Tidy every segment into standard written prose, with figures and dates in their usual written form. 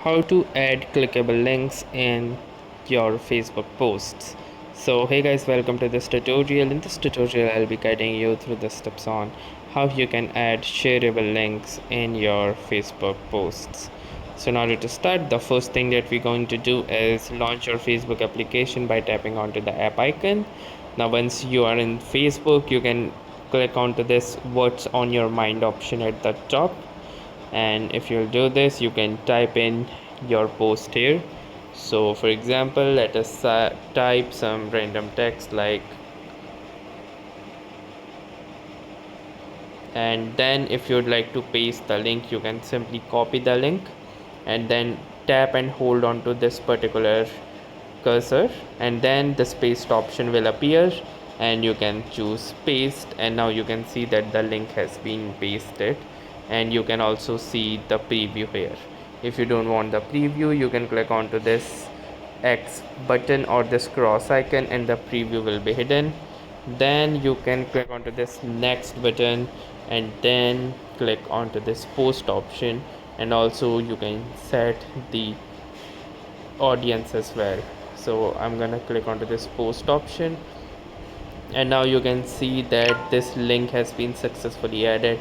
how to add clickable links in your Facebook posts. So hey guys, welcome to this tutorial. In this tutorial I'll be guiding you through the steps on how you can add shareable links in your Facebook posts. So in order to start, the first thing that we're going to do is launch your Facebook application by tapping onto the app icon. Now once you are in Facebook, you can click onto this what's on your mind option at the top, and if you'll do this you can type in your post here. So for example, let us type some random text like, and then if you'd like to paste the link you can simply copy the link and then tap and hold on to this particular cursor, and then the paste option will appear and you can choose paste, and now you can see that the link has been pasted, and you can also see the preview here. If you don't want the preview, you can click onto this X button or this cross icon and the preview will be hidden. Then you can click onto this next button and then click onto this post option, and also you can set the audience as well. So I'm gonna click onto this post option, and now you can see that this link has been successfully added.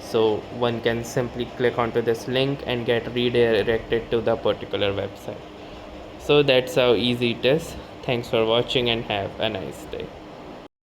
So one can simply click onto this link and get redirected to the particular website. So that's how easy it is. Thanks for watching and have a nice day.